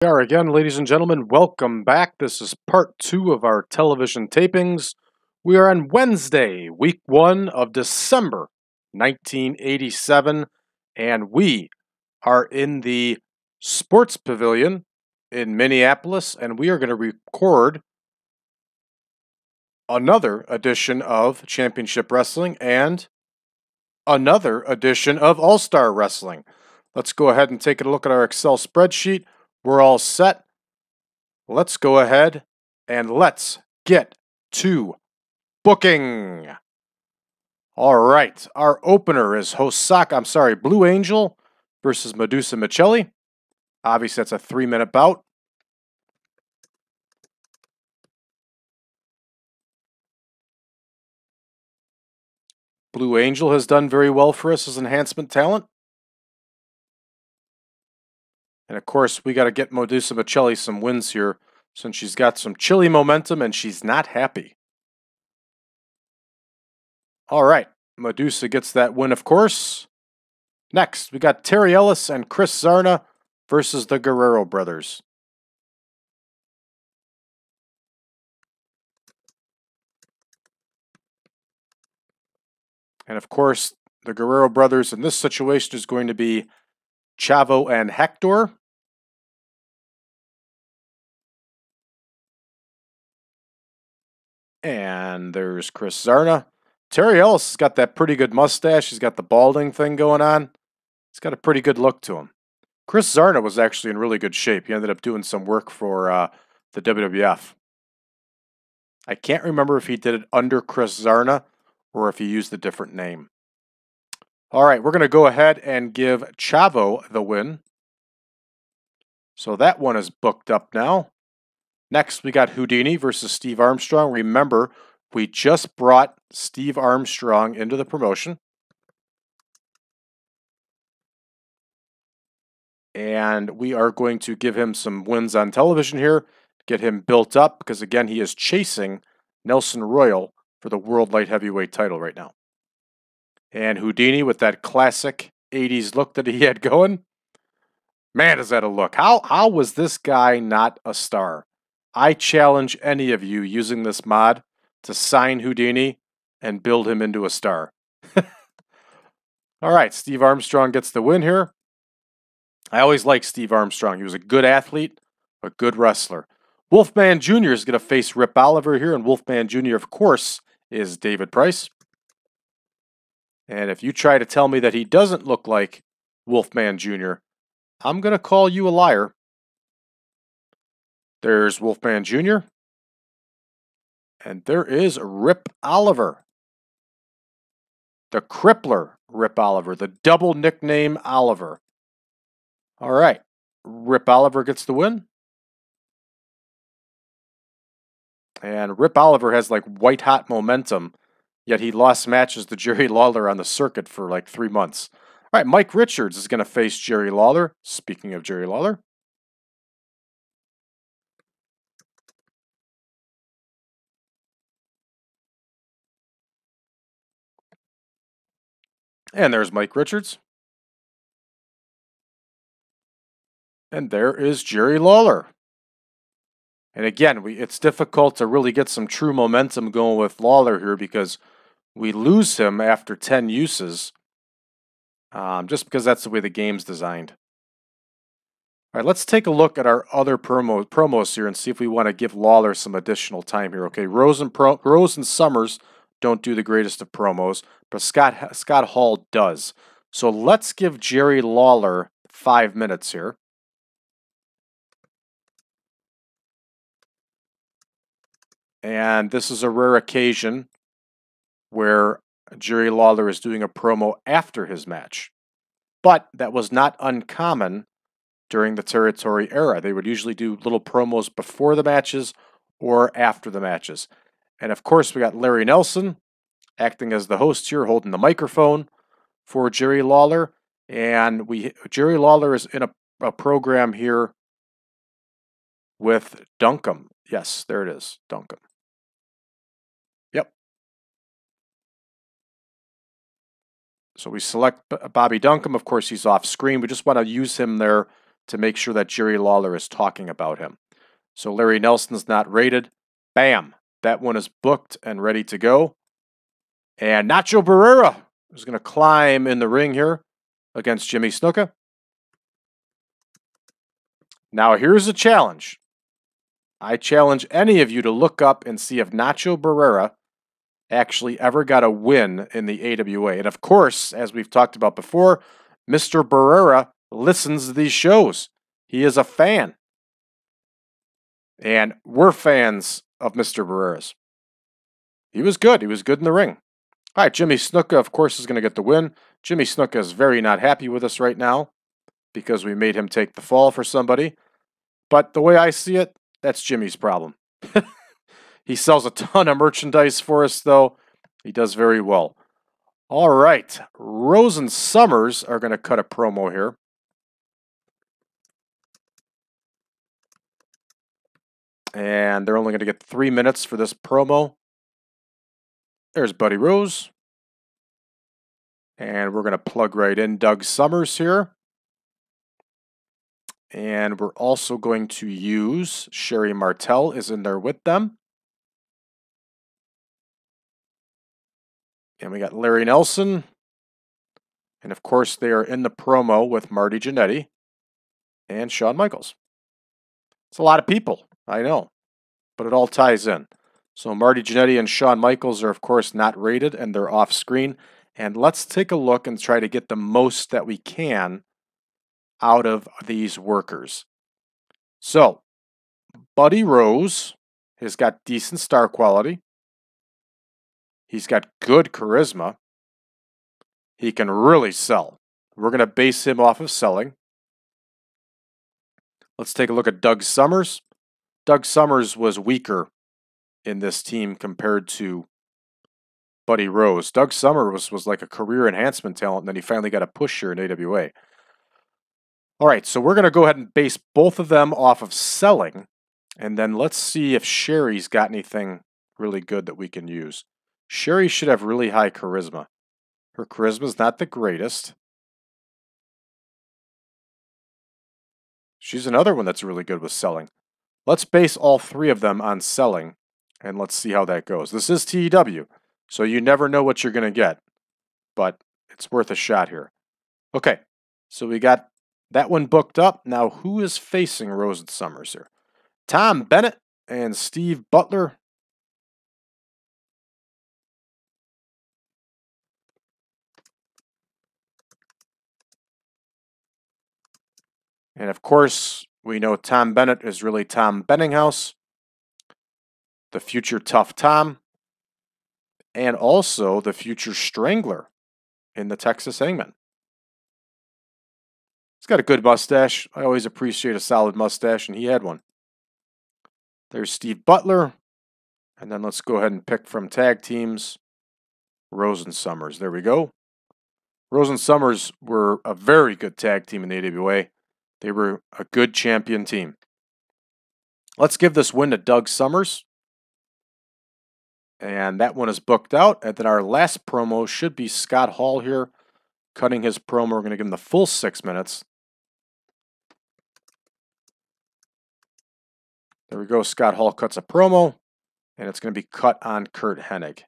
We are again, ladies and gentlemen. Welcome back. This is part 2 of our television tapings. We are on Wednesday, week 1 of December 1987, and we are in the Sports Pavilion in Minneapolis, and we are going to record another edition of Championship Wrestling and another edition of All-Star Wrestling. Let's go ahead and take a look at our Excel spreadsheet. We're all set. Let's go ahead and let's get to booking. All right, our opener is Blue Angel versus Madusa Micelli. Obviously, that's a 3-minute bout. Blue Angel has done very well for us as enhancement talent. And of course, we got to get Madusa Micelli some wins here since she's got some chilly momentum and she's not happy. All right, Madusa gets that win, of course. Next, we got Terry Ellis and Chris Zarna versus the Guerrero brothers. And of course, the Guerrero brothers in this situation is going to be Chavo and Hector. And there's Chris Zarna. Terry Ellis has got that pretty good mustache. He's got the balding thing going on. He's got a pretty good look to him. Chris Zarna was actually in really good shape. He ended up doing some work for the WWF. I can't remember if he did it under Chris Zarna or if he used a different name. All right, we're going to go ahead and give Chavo the win. So that one is booked up now. Next, we got Houdini versus Steve Armstrong. Remember, we just brought Steve Armstrong into the promotion. And we are going to give him some wins on television here, get him built up, because again, he is chasing Nelson Royal for the World Light Heavyweight title right now. And Houdini with that classic 80s look that he had going. Man, is that a look. How was this guy not a star? I challenge any of you using this mod to sign Houdini and build him into a star. All right, Steve Armstrong gets the win here. I always liked Steve Armstrong. He was a good athlete, a good wrestler. Wolfman Jr. is going to face Rip Oliver here, and Wolfman Jr., of course, is David Price. And if you try to tell me that he doesn't look like Wolfman Jr., I'm going to call you a liar. There's Wolfman Jr. And there is Rip Oliver. The Crippler Rip Oliver, the double nickname Oliver. All right, Rip Oliver gets the win. And Rip Oliver has like white hot momentum, yet he lost matches to Jerry Lawler on the circuit for like 3 months. All right, Mike Richards is going to face Jerry Lawler. Speaking of Jerry Lawler. And there's Mike Richards. And there is Jerry Lawler. And again, it's difficult to really get some true momentum going with Lawler here because we lose him after 10 uses. Just because that's the way the game's designed. All right, let's take a look at our other promos here and see if we want to give Lawler some additional time here. Okay, Rose and Summers don't do the greatest of promos, but Scott Hall does. So let's give Jerry Lawler 5 minutes here. And this is a rare occasion where Jerry Lawler is doing a promo after his match. But that was not uncommon during the Territory era. They would usually do little promos before the matches or after the matches. And of course, we got Larry Nelson acting as the host here, holding the microphone for Jerry Lawler. And Jerry Lawler is in a program here with Duncombe. Yes, there it is, Duncombe. Yep. So we select Bobby Duncombe. Of course, he's off screen. We just want to use him there to make sure that Jerry Lawler is talking about him. So Larry Nelson's not rated. Bam! That one is booked and ready to go. And Nacho Berrera is going to climb in the ring here against Jimmy Snuka. Now here's a challenge. I challenge any of you to look up and see if Nacho Berrera actually ever got a win in the AWA. And of course, as we've talked about before, Mr. Berrera listens to these shows. He is a fan. And we're fans of Mr. Berrera's. He was good. He was good in the ring. All right, Jimmy Snuka, of course, is going to get the win. Jimmy Snuka is very not happy with us right now because we made him take the fall for somebody. But the way I see it, that's Jimmy's problem. He sells a ton of merchandise for us, though. He does very well. All right, Rose and Summers are going to cut a promo here. And they're only going to get 3 minutes for this promo. There's Buddy Rose. And we're going to plug right in Doug Summers here. And we're also going to use Sherry Martel is in there with them. And we got Larry Nelson. And of course, they are in the promo with Marty Jannetty and Shawn Michaels. It's a lot of people, I know, but it all ties in. So Marty Jannetty and Shawn Michaels are, of course, not rated, and they're off screen. And let's take a look and try to get the most that we can out of these workers. So, Buddy Rose has got decent star quality. He's got good charisma. He can really sell. We're going to base him off of selling. Let's take a look at Doug Summers. Doug Summers was weaker in this team compared to Buddy Rose. Doug Summers was like a career enhancement talent, and then he finally got a push here in AWA. All right, so we're going to go ahead and base both of them off of selling, and then let's see if Sherry's got anything really good that we can use. Sherry should have really high charisma. Her charisma is not the greatest. She's another one that's really good with selling. Let's base all three of them on selling, and let's see how that goes. This is TEW, so you never know what you're going to get, but it's worth a shot here. Okay, so we got that one booked up. Now, who is facing Rose and Summers here? Tom Bennett and Steve Butler. And of course, we know Tom Bennett is really Tom Benninghouse, the future Tough Tom, and also the future Strangler in the Texas Hangman. He's got a good mustache. I always appreciate a solid mustache, and he had one. There's Steve Butler. And then let's go ahead and pick from tag teams, Rose and Summers. There we go. Rose and Summers were a very good tag team in the AWA. They were a good champion team. Let's give this win to Doug Summers. And that one is booked out. And then our last promo should be Scott Hall here, cutting his promo. We're going to give him the full 6 minutes. There we go. Scott Hall cuts a promo, and it's going to be cut on Curt Hennig.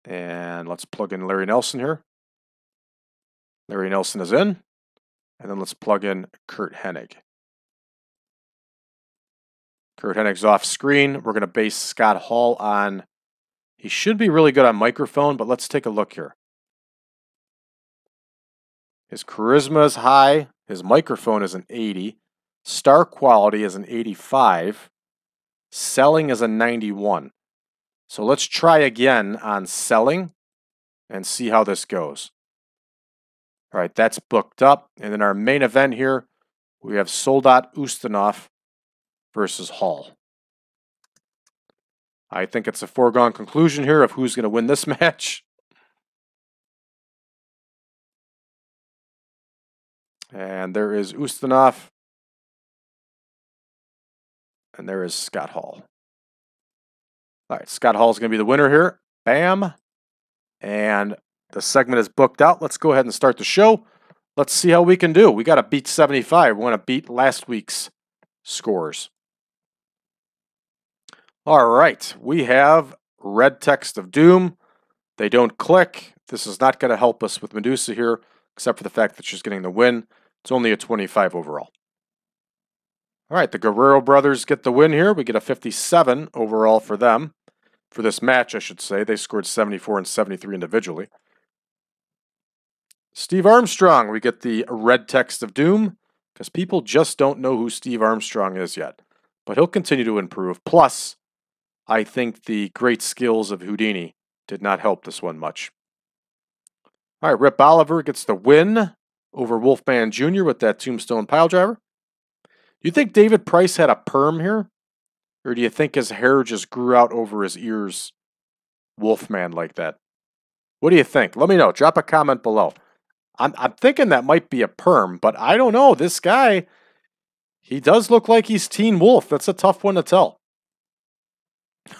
And let's plug in Larry Nelson here. Larry Nelson is in. And then let's plug in Curt Hennig. Curt Hennig's off screen. We're going to base Scott Hall on... He should be really good on microphone, but let's take a look here. His charisma is high. His microphone is an 80. Star quality is an 85. Selling is a 91. So let's try again on selling and see how this goes. All right, that's booked up. And then our main event here, we have Soldat Ustinov versus Hall. I think it's a foregone conclusion here of who's going to win this match. And there is Ustinov. And there is Scott Hall. All right, Scott Hall is going to be the winner here. Bam. And the segment is booked out. Let's go ahead and start the show. let's see how we can do. We got to beat 75. We want to beat last week's scores. All right, we have red text of doom. They don't click. This is not going to help us with Madusa here, except for the fact that she's getting the win. It's only a 25 overall. All right, the Guerrero brothers get the win here. We get a 57 overall for them. For this match, I should say. They scored 74 and 73 individually. Steve Armstrong, we get the red text of doom, because people just don't know who Steve Armstrong is yet. But he'll continue to improve. Plus, I think the great skills of Houdini did not help this one much. All right, Rip Oliver gets the win over Wolfman Jr. with that tombstone piledriver. Do you think David Price had a perm here? Or do you think his hair just grew out over his ears, Wolfman, like that? What do you think? Let me know. Drop a comment below. I'm thinking that might be a perm, but I don't know. This guy, he does look like he's Teen Wolf. That's a tough one to tell.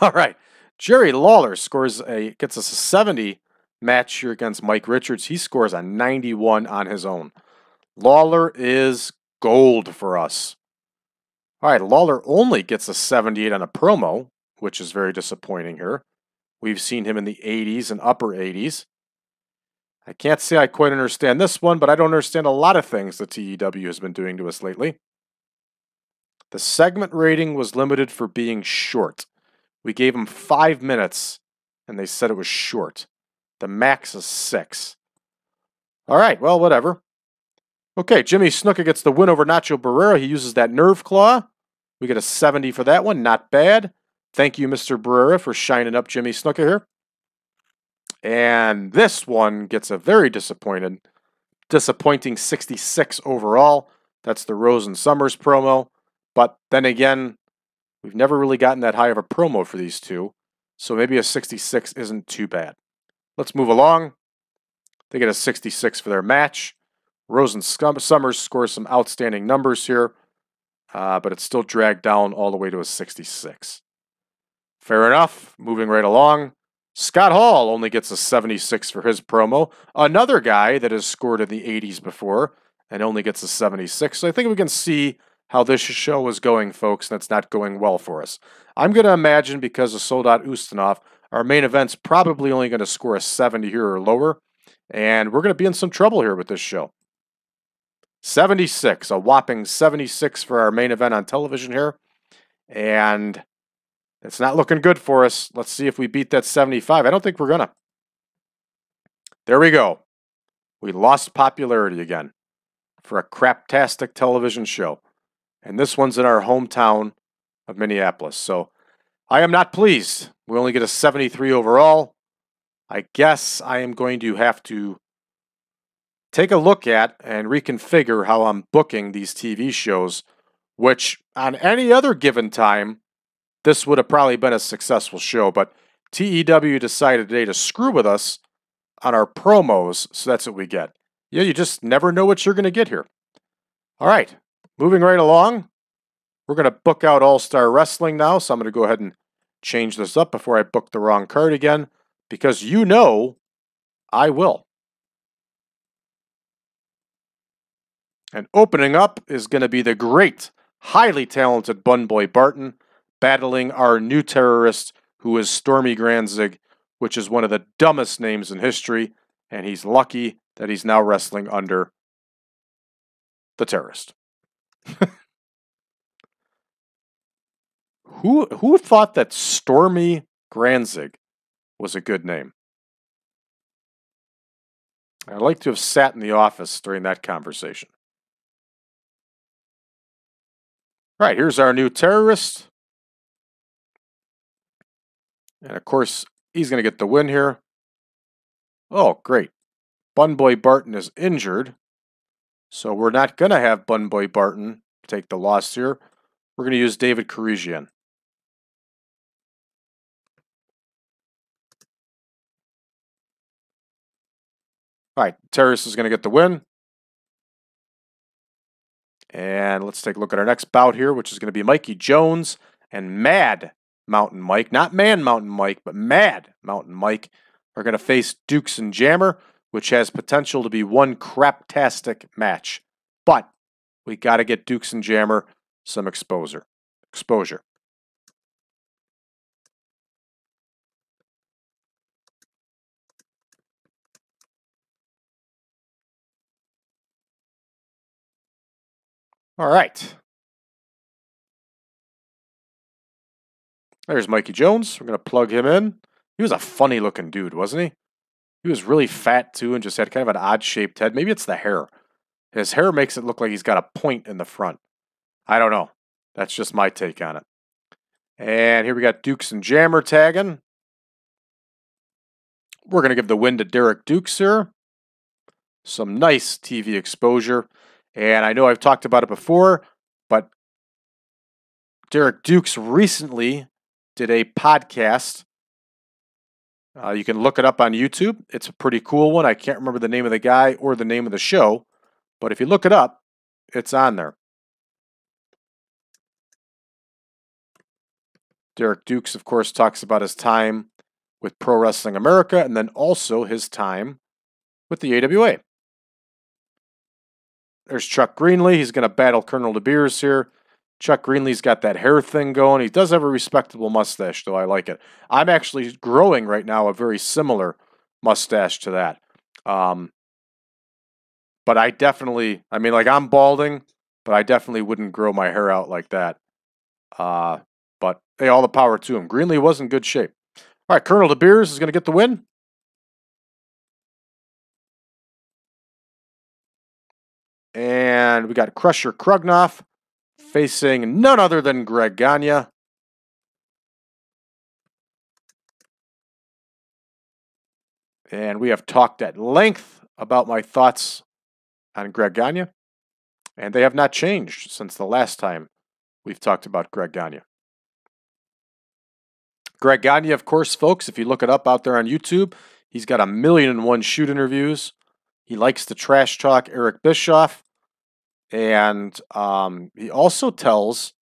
All right. Jerry Lawler gets us a 70 match here against Mike Richards. He scores a 91 on his own. Lawler is gold for us. All right, Lawler only gets a 78 on a promo, which is very disappointing here. We've seen him in the 80s and upper 80s. I can't say I quite understand this one, but I don't understand a lot of things the TEW has been doing to us lately. The segment rating was limited for being short. We gave him 5 minutes, and they said it was short. The max is 6. All right, well, whatever. Okay, Jimmy Snuka gets the win over Nacho Berrera. He uses that nerve claw. We get a 70 for that one. Not bad. Thank you, Mr. Berrera, for shining up Jimmy Snuka here. And this one gets a very disappointing 66 overall. That's the Rose and Summers promo. But then again, we've never really gotten that high of a promo for these two. So maybe a 66 isn't too bad. Let's move along. They get a 66 for their match. Rose and Summers scores some outstanding numbers here. But it's still dragged down all the way to a 66. Fair enough. Moving right along. Scott Hall only gets a 76 for his promo. Another guy that has scored in the 80s before and only gets a 76. So I think we can see how this show is going, folks, and it's not going well for us. I'm going to imagine because of Soldat Ustinov, our main event's probably only going to score a 70 here or lower. And we're going to be in some trouble here with this show. 76, a whopping 76 for our main event on television here. And it's not looking good for us. Let's see if we beat that 75. I don't think we're going to. There we go. We lost popularity again for a craptastic television show. And this one's in our hometown of Minneapolis. So I am not pleased. We only get a 73 overall. I guess I am going to have to take a look at and reconfigure how I'm booking these TV shows, which on any other given time, this would have probably been a successful show, but TEW decided today to screw with us on our promos, so that's what we get. Yeah, you just never know what you're going to get here. All right, moving right along. We're going to book out All-Star Wrestling now, so I'm going to go ahead and change this up before I book the wrong card again, because you know I will. And opening up is going to be the great, highly talented Bun Boy Barton, battling our new terrorist, who is Stormy Granzig, which is one of the dumbest names in history, and he's lucky that he's now wrestling under the terrorist. Who thought that Stormy Granzig was a good name? I'd like to have sat in the office during that conversation. All right, here's our new terrorist. And of course, he's going to get the win here. Oh, great. Bun Boy Barton is injured. So we're not going to have Bun Boy Barton take the loss here. We're going to use David Karijian. All right, terrorist is going to get the win. And let's take a look at our next bout here, which is going to be Mikey Jones and Mad Mountain Mike. Not Man Mountain Mike, but Mad Mountain Mike are going to face Dukes and Jammer. which has potential to be one craptastic match. But we got to get Dukes and Jammer some exposure. All right. There's Mikey Jones. We're going to plug him in. He was a funny looking dude, wasn't he? He was really fat too and just had kind of an odd shaped head. Maybe it's the hair. His hair makes it look like he's got a point in the front. I don't know. That's just my take on it. And here we got Dukes and Jammer tagging. We're going to give the win to Derek Dukes here. Some nice TV exposure. And I know I've talked about it before, but Derek Dukes recently did a podcast. You can look it up on YouTube. It's a pretty cool one. I can't remember the name of the guy or the name of the show, but if you look it up, it's on there. Derek Dukes, of course, talks about his time with Pro Wrestling America and then also his time with the AWA. There's Chuck Greenlee. He's going to battle Colonel DeBeers here. Chuck Greenlee's got that hair thing going. He does have a respectable mustache, though. I like it. I'm actually growing right now a very similar mustache to that. But I definitely, I'm balding, but I definitely wouldn't grow my hair out like that. But hey, all the power to him. Greenlee was in good shape. All right, Colonel DeBeers is going to get the win. And we got Crusher Krugnoff facing none other than Greg Gagne. And we have talked at length about my thoughts on Greg Gagne. And they have not changed since the last time we've talked about Greg Gagne. Greg Gagne, of course, folks, if you look it up out there on YouTube, he's got 1,000,001 shoot interviews. He likes to trash talk Eric Bischoff. And he also tells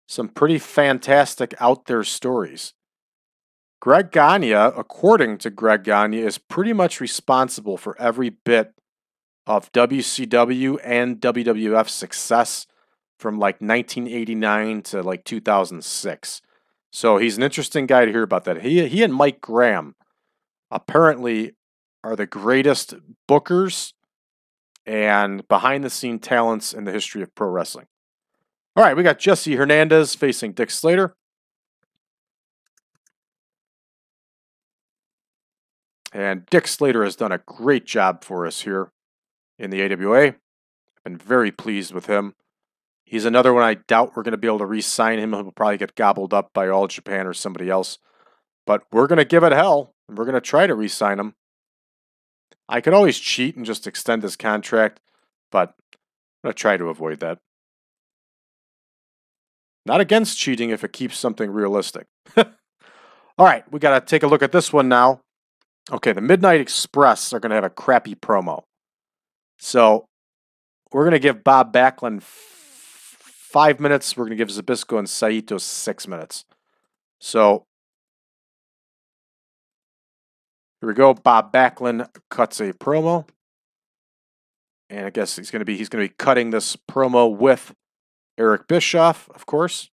some pretty fantastic out there stories. Greg Gagne, according to Greg Gagne, is pretty much responsible for every bit of WCW and WWF success from like 1989 to like 2006. So he's an interesting guy to hear about that. He and Mike Graham apparently are the greatest bookers and behind-the-scene talents in the history of pro wrestling. All right, we got Jesse Hernandez facing Dick Slater. And Dick Slater has done a great job for us here in the AWA. I've been very pleased with him. He's another one I doubt we're going to be able to re-sign him. He'll probably get gobbled up by All Japan or somebody else. But we're going to give it hell, and we're going to try to re-sign him. I could always cheat and just extend his contract, but I'm going to try to avoid that. Not against cheating if it keeps something realistic. All right, we got to take a look at this one now. Okay, the Midnight Express are going to have a crappy promo. So we're going to give Bob Backlund 5 minutes. We're going to give Zbyszko and Saito 6 minutes. So here we go. Bob Backlund cuts a promo. And I guess he's going to be cutting this promo with Eric Bischoff, of course.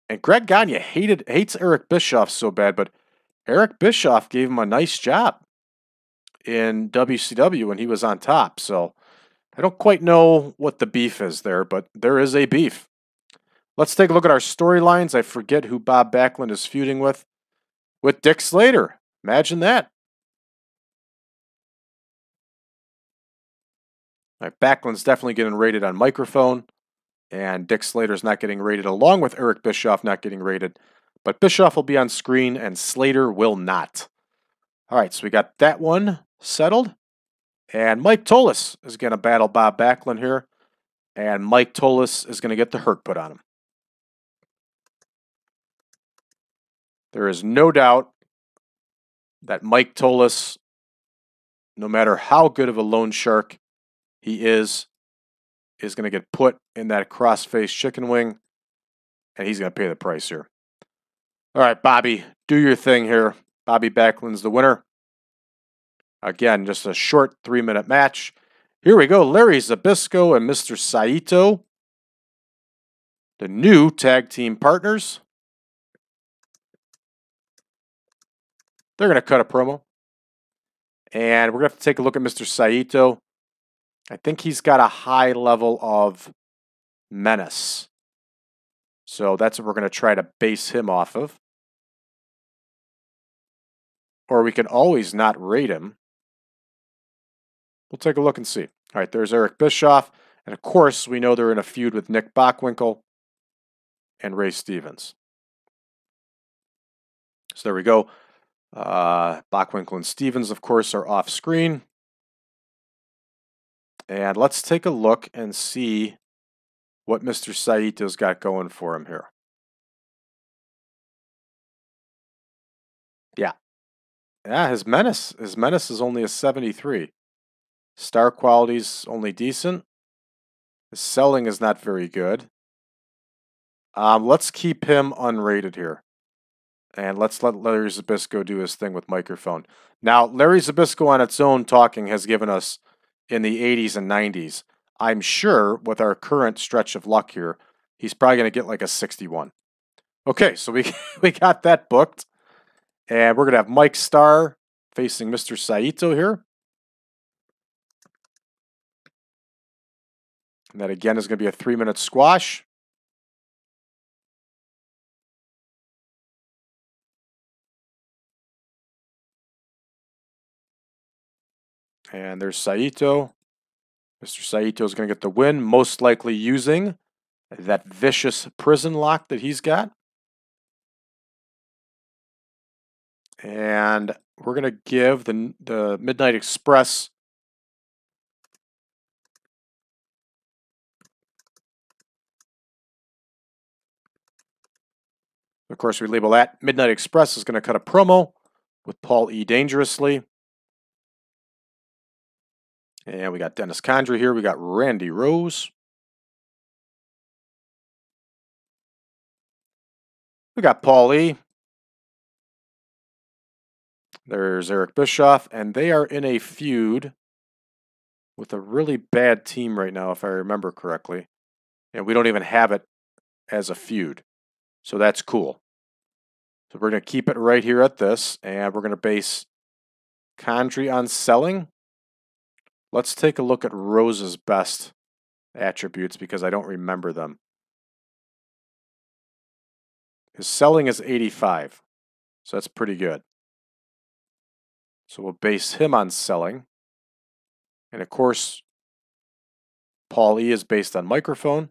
And Greg Gagne hates Eric Bischoff so bad, but Eric Bischoff gave him a nice job in WCW when he was on top. So I don't quite know what the beef is there, but there is a beef. Let's take a look at our storylines. I forget who Bob Backlund is feuding with Dick Slater. Imagine that. All right, Backlund's definitely getting rated on microphone. And Dick Slater's not getting rated, along with Eric Bischoff not getting rated. But Bischoff will be on screen, and Slater will not. All right, so we got that one settled. And Mike Tolis is going to battle Bob Backlund here. And Mike Tolis is going to get the hurt put on him. There is no doubt that Mike Tolis, no matter how good of a loan shark he is going to get put in that cross-face chicken wing, and he's going to pay the price here. All right, Bobby, do your thing here. Bobby Backlund's the winner. Again, just a short 3-minute match. Here we go. Larry Zbyszko and Mr. Saito, the new tag team partners. They're going to cut a promo. And we're going to have to take a look at Mr. Saito. I think he's got a high level of menace. So that's what we're going to try to base him off of. Or we can always not rate him. We'll take a look and see. All right, there's Eric Bischoff. And of course, we know they're in a feud with Nick Bockwinkel and Ray Stevens. So there we go. Bockwinkel and Stevens, of course, are off screen. And let's take a look and see what Mr. Saito's got going for him here. Yeah, his menace is only a 73. Star quality's only decent. His selling is not very good. Let's keep him unrated here. And let's let Larry Zbyszko do his thing with microphone. Now, Larry Zbyszko on its own talking has given us in the 80s and 90s. I'm sure with our current stretch of luck here, he's probably going to get like a 61. Okay, so we got that booked. And we're going to have Mike Starr facing Mr. Saito here. And that again is going to be a 3-minute squash. And there's Saito. Mr. Saito is going to get the win, most likely using that vicious prison lock that he's got. And we're going to give the Midnight Express of course, we label that. Midnight Express is going to cut a promo with Paul E. Dangerously. And we got Dennis Condrey here. We got Randy Rose. We got Paul E. There's Eric Bischoff. And they are in a feud with a really bad team right now, if I remember correctly. And we don't even have it as a feud. So that's cool. So we're going to keep it right here at this. And we're going to base Condrey on selling. Let's take a look at Rose's best attributes because I don't remember them. His selling is 85. So that's pretty good. So we'll base him on selling. And of course, Paul E is based on microphone.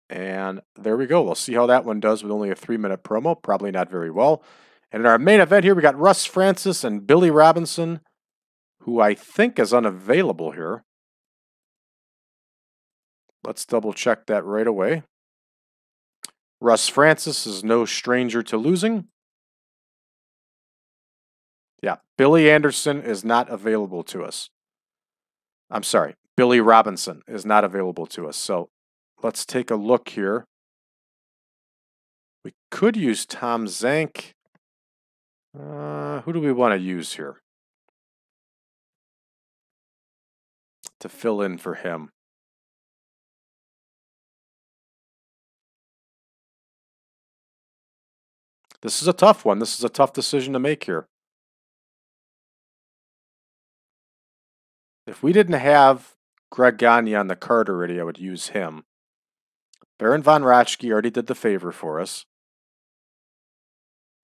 And there we go. We'll see how that one does with only a 3-minute promo. Probably not very well. And in our main event here, we got Russ Francis and Billy Robinson, who I think is unavailable here. Let's double check that right away. Russ Francis is no stranger to losing. Yeah, Billy Anderson is not available to us. I'm sorry, Billy Robinson is not available to us. So let's take a look here. We could use Tom Zank. Who do we want to use here to fill in for him? This is a tough one. This is a tough decision to make here. If we didn't have Greg Gagne on the card already, I would use him. Baron Von Raschke already did the favor for us.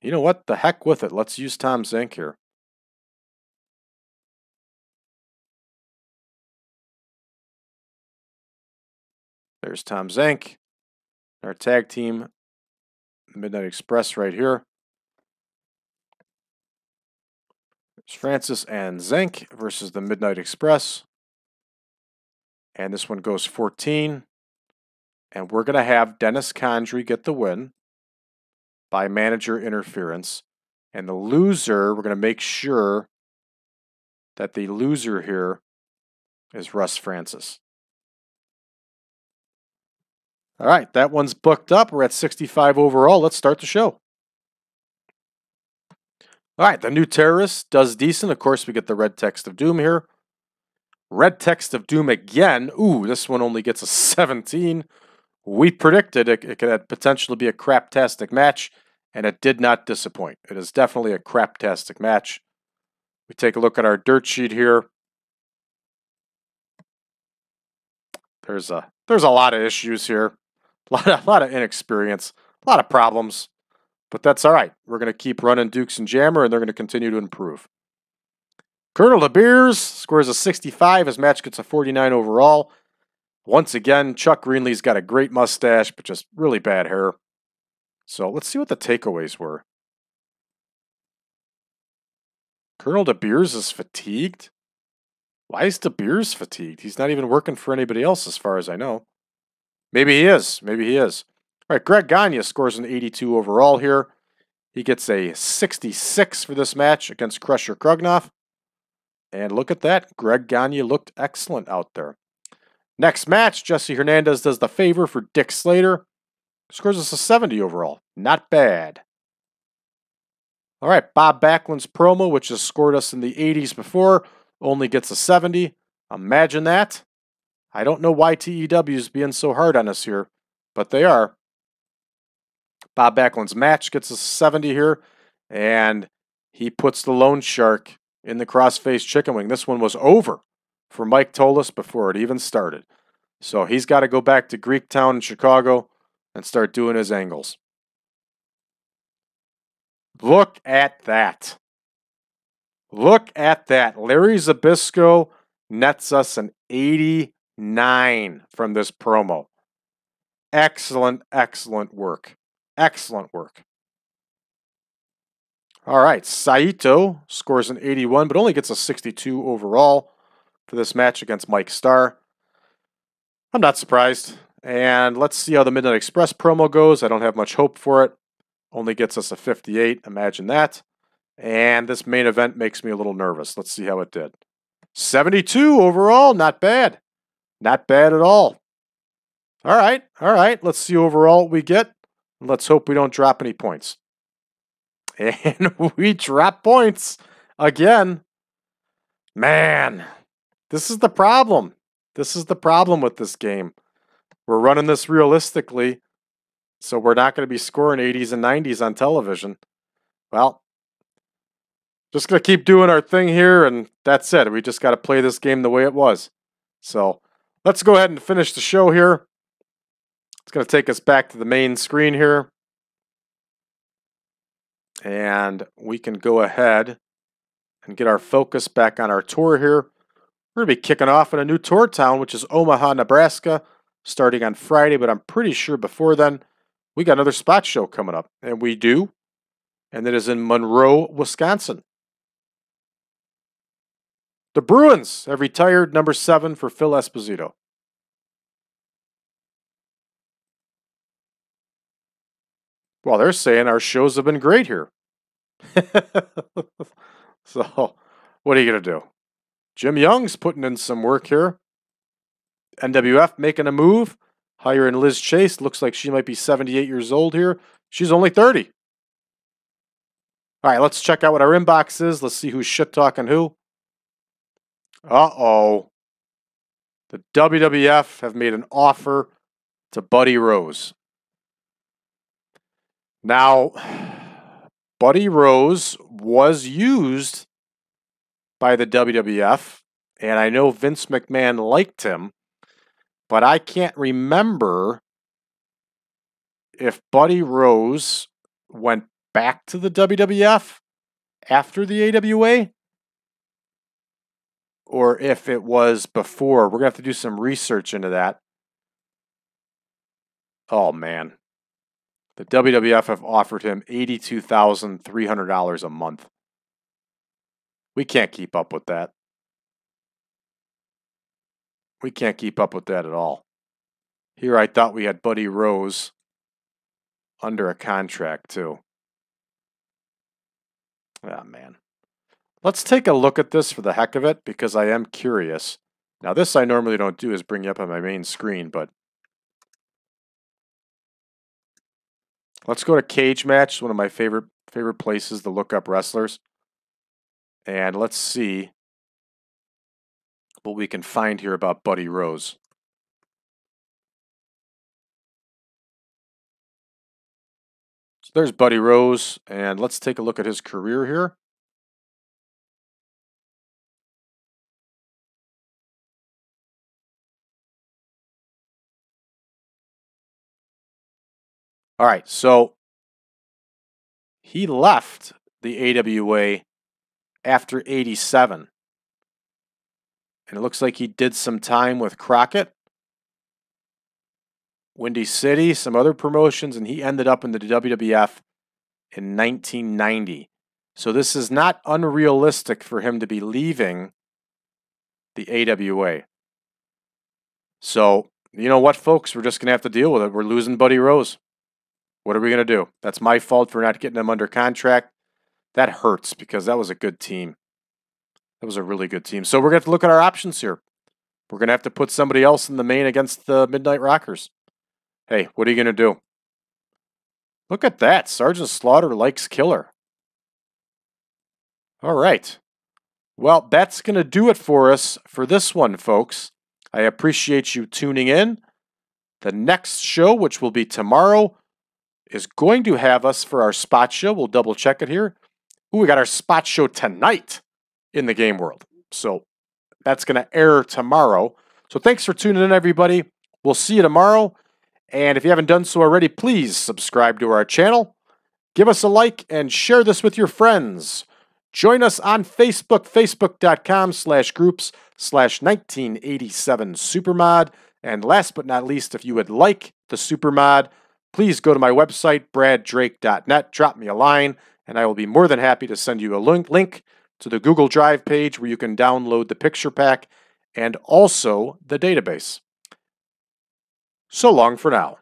You know what? The heck with it. Let's use Tom Zank here. There's Tom Zank. Our tag team, Midnight Express right here. There's Francis and Zank versus the Midnight Express. And this one goes 14. And we're going to have Dennis Condrey get the win by manager interference. And the loser, we're going to make sure that the loser here is Russ Francis. All right, that one's booked up. We're at 65 overall. Let's start the show. All right, the new terrorist does decent. Of course, we get the red text of doom here. Red text of doom again. Ooh, this one only gets a 17. We predicted it could potentially be a craptastic match, and it did not disappoint. It is definitely a craptastic match. We take a look at our dirt sheet here. There's a lot of issues here. A lot of inexperience. A lot of problems. But that's all right. We're going to keep running Dukes and Jammer, and they're going to continue to improve. Colonel DeBeers scores a 65. His match gets a 49 overall. Once again, Chuck Greenlee's got a great mustache, but just really bad hair. So let's see what the takeaways were. Colonel DeBeers is fatigued? Why is DeBeers fatigued? He's not even working for anybody else as far as I know. Maybe he is. Maybe he is. All right, Greg Gagne scores an 82 overall here. He gets a 66 for this match against Crusher Krugnoff. And look at that. Greg Gagne looked excellent out there. Next match, Jesse Hernandez does the favor for Dick Slater. Scores us a 70 overall. Not bad. All right, Bob Backlund's promo, which has scored us in the 80s before, only gets a 70. Imagine that. I don't know why TEW is being so hard on us here, but they are. Bob Backlund's match gets a 70 here, and he puts the Lone Shark in the crossface chicken wing. This one was over for Mike Tolis before it even started. So he's got to go back to Greektown in Chicago and start doing his angles. Look at that. Look at that. Larry Zbyszko nets us an 89 from this promo. Excellent, excellent work. Excellent work. All right, Saito scores an 81, but only gets a 62 overall for this match against Mike Starr. I'm not surprised. And let's see how the Midnight Express promo goes. I don't have much hope for it. Only gets us a 58. Imagine that. And this main event makes me a little nervous. Let's see how it did. 72 overall. Not bad. Not bad at all. All right. All right. Let's see overall what we get. Let's hope we don't drop any points. And we drop points again. Man, this is the problem. This is the problem with this game. We're running this realistically, so we're not going to be scoring 80s and 90s on television. Well, just going to keep doing our thing here, and that's it. We just got to play this game the way it was. So let's go ahead and finish the show here. It's going to take us back to the main screen here. And we can go ahead and get our focus back on our tour here. We're going to be kicking off in a new tour town, which is Omaha, Nebraska, starting on Friday, but I'm pretty sure before then, we got another spot show coming up. And we do. And it is in Monroe, Wisconsin. The Bruins have retired number 7 for Phil Esposito. Well, they're saying our shows have been great here. So, what are you going to do? Jim Young's putting in some work here. NWF making a move. Hiring Liz Chase. Looks like she might be 78 years old here. She's only 30. All right, let's check out what our inbox is. Let's see who's shit-talking who. Uh-oh. The WWF have made an offer to Buddy Rose. Now, Buddy Rose was used by the WWF, and I know Vince McMahon liked him, but I can't remember if Buddy Rose went back to the WWF after the AWA, or if it was before. We're going to have to do some research into that. Oh, man. The WWF have offered him $82,300 a month. We can't keep up with that. We can't keep up with that at all. Here I thought we had Buddy Rose under a contract too. Ah, man. Let's take a look at this for the heck of it, because I am curious. Now, this I normally don't do, is bring you up on my main screen, but Let's go to Cage Match. It's one of my favorite places to look up wrestlers. And let's see what we can find here about Buddy Rose. So there's Buddy Rose, and let's take a look at his career here. All right, so he left the AWA after 87. And it looks like he did some time with Crockett, Windy City, some other promotions, and he ended up in the WWF in 1990. So this is not unrealistic for him to be leaving the AWA. So, you know what, folks? We're just going to have to deal with it. We're losing Buddy Rose. What are we going to do? That's my fault for not getting him under contract. That hurts because that was a good team. That was a really good team. So we're going to have to look at our options here. We're going to have to put somebody else in the main against the Midnight Rockers. Hey, what are you going to do? Look at that. Sergeant Slaughter likes Killer. All right. Well, that's going to do it for us for this one, folks. I appreciate you tuning in. The next show, which will be tomorrow, is going to have us for our spot show. We'll double check it here. Ooh, we got our spot show tonight in the game world. So that's going to air tomorrow. So thanks for tuning in, everybody. We'll see you tomorrow. And if you haven't done so already, please subscribe to our channel. Give us a like and share this with your friends. Join us on Facebook, facebook.com/groups/1987supermod. And last but not least, if you would like the Supermod, please go to my website, braddrake.net. Drop me a line, and I will be more than happy to send you a link to the Google Drive page where you can download the picture pack and also the database. So long for now.